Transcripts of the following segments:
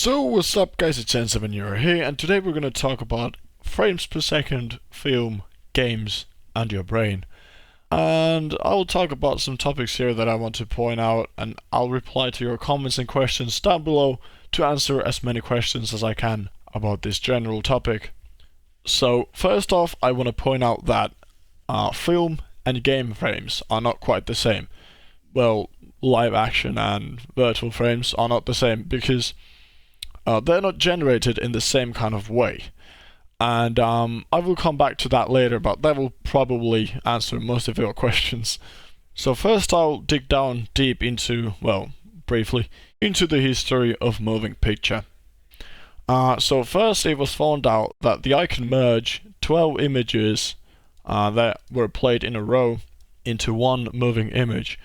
So what's up guys, it's N7 here, and today we're going to talk about frames per second, film, games, and your brain. And I'll talk about some topics here that I want to point out, and I'll reply to your comments and questions down below to answer as many questions as I can about this general topic. So first off, I want to point out that film and game frames are not quite the same. Well, live action and virtual frames are not the same because they're not generated in the same kind of way. And I will come back to that later, but that will probably answer most of your questions. So first I'll dig down deep into, well, briefly, into the history of moving picture. So first it was found out that the eye can merge 12 images that were played in a row into one moving image.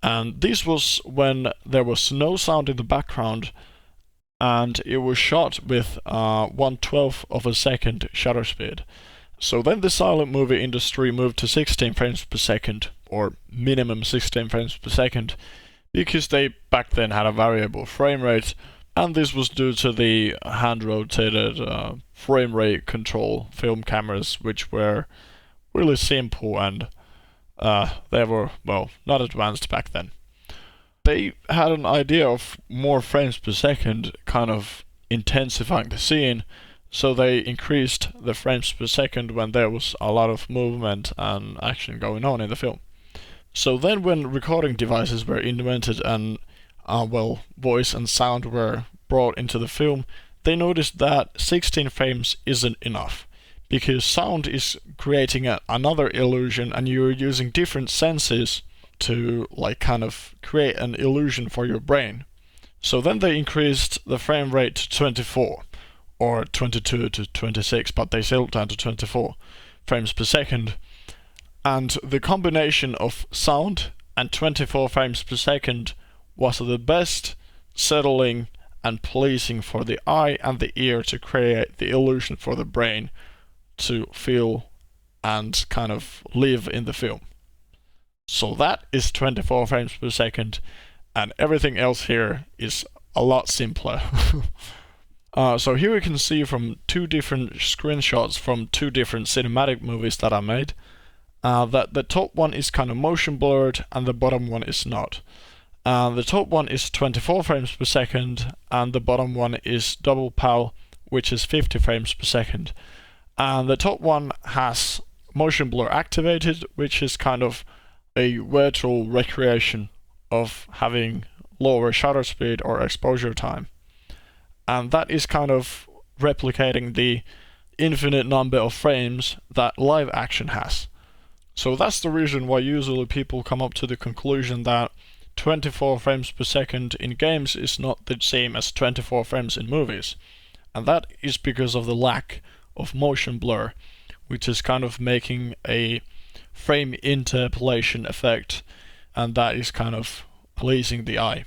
And this was when there was no sound in the background, and it was shot with 1/12 of a second shutter speed. So then the silent movie industry moved to 16 frames per second, or minimum 16 frames per second, because they back then had a variable frame rate, and this was due to the hand-rotated frame rate control film cameras, which were really simple and they were, well, not advanced back then. They had an idea of more frames per second, kind of intensifying the scene, so they increased the frames per second when there was a lot of movement and action going on in the film. So then when recording devices were invented and well, voice and sound were brought into the film, they noticed that 16 frames isn't enough, because sound is creating another illusion and you're using different senses to kind of create an illusion for your brain. So then they increased the frame rate to 24 or 22 to 26, but they settled down to 24 frames per second. And the combination of sound and 24 frames per second was the best settling and pleasing for the eye and the ear to create the illusion for the brain to feel and kind of live in the film. So that is 24 frames per second, and everything else here is a lot simpler. So here we can see from two different screenshots from two different cinematic movies that I made, that the top one is kind of motion blurred and the bottom one is not. The top one is 24 frames per second and the bottom one is double PAL, which is 50 frames per second. And the top one has motion blur activated, which is kind of a virtual recreation of having lower shutter speed or exposure time. And that is kind of replicating the infinite number of frames that live action has. So that's the reason why usually people come up to the conclusion that 24 frames per second in games is not the same as 24 frames in movies. And that is because of the lack of motion blur, which is kind of making a frame interpolation effect, and that is kind of pleasing the eye.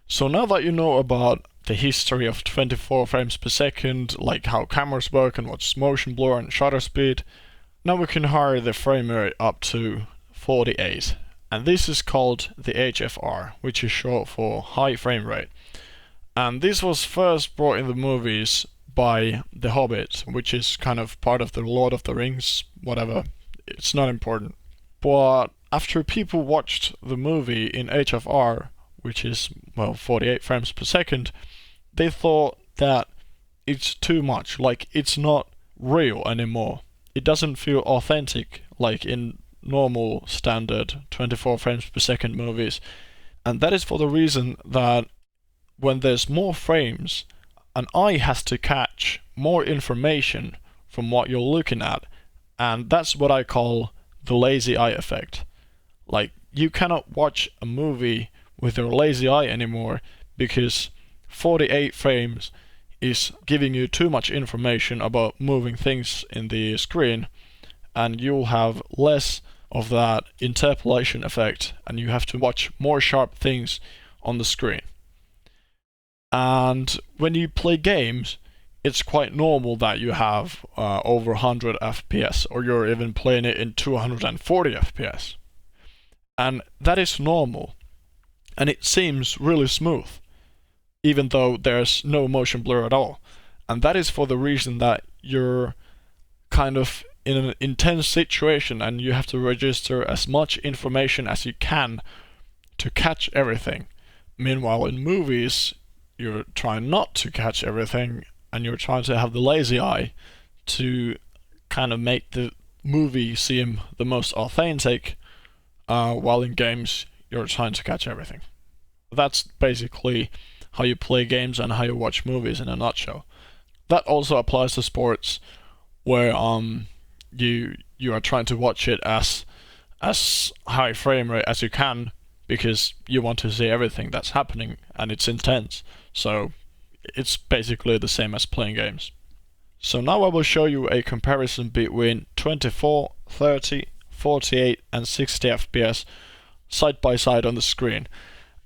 So now that you know about the history of 24 frames per second, like how cameras work and what's motion blur and shutter speed, now we can hurry the frame rate up to 48. And this is called the HFR, which is short for high frame rate. And this was first brought in the movies by The Hobbit, which is kind of part of the Lord of the Rings, whatever. It's not important. But after people watched the movie in HFR, which is, well, 48 frames per second, they thought that it's too much, like it's not real anymore. It doesn't feel authentic like in normal standard 24 frames per second movies. And that is for the reason that when there's more frames, an eye has to catch more information from what you're looking at. And that's what I call the lazy eye effect. Like, you cannot watch a movie with your lazy eye anymore because 48 frames is giving you too much information about moving things in the screen, and you'll have less of that interpolation effect, and you have to watch more sharp things on the screen. And when you play games, it's quite normal that you have over 100 FPS, or you're even playing it in 240 FPS. And that is normal, and it seems really smooth. even though there's no motion blur at all. And that is for the reason that you're kind of in an intense situation and you have to register as much information as you can to catch everything. Meanwhile, in movies, you're trying not to catch everything and you're trying to have the lazy eye to kind of make the movie seem the most authentic, while in games, you're trying to catch everything. That's basically how you play games and how you watch movies in a nutshell. That also applies to sports, where you are trying to watch it as high frame rate as you can because you want to see everything that's happening and it's intense. So it's basically the same as playing games. So now I will show you a comparison between 24, 30, 48 and 60 FPS side by side on the screen.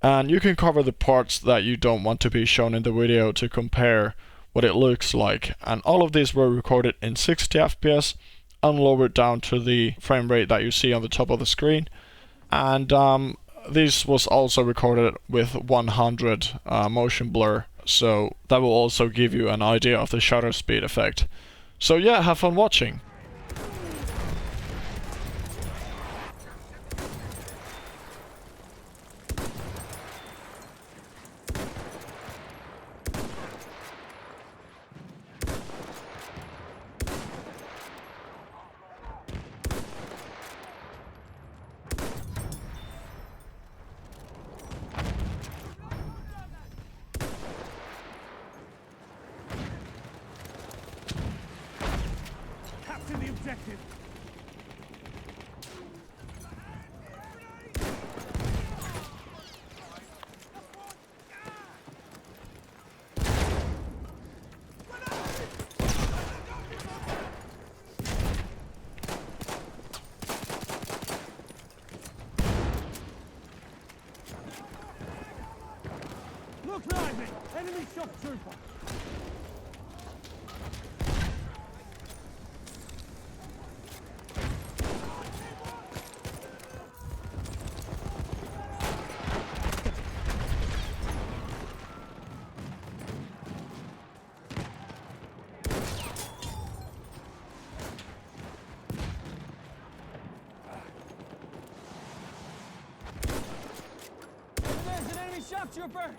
And you can cover the parts that you don't want to be shown in the video to compare what it looks like. And all of these were recorded in 60 FPS and lowered down to the frame rate that you see on the top of the screen. And this was also recorded with 100 motion blur, so that will also give you an idea of the shutter speed effect. So yeah, have fun watching. To the objective. Look lively! Enemy shock trooper! There's an enemy shock trooper!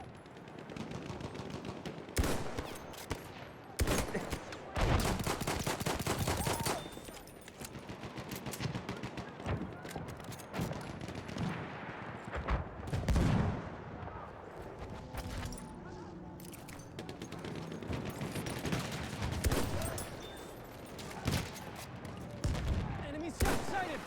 Enemy shot sighted!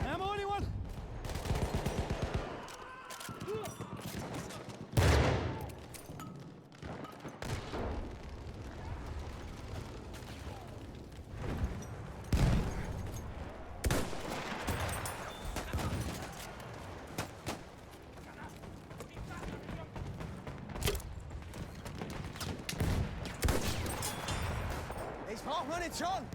Ammo, anyone? He's hot running, John!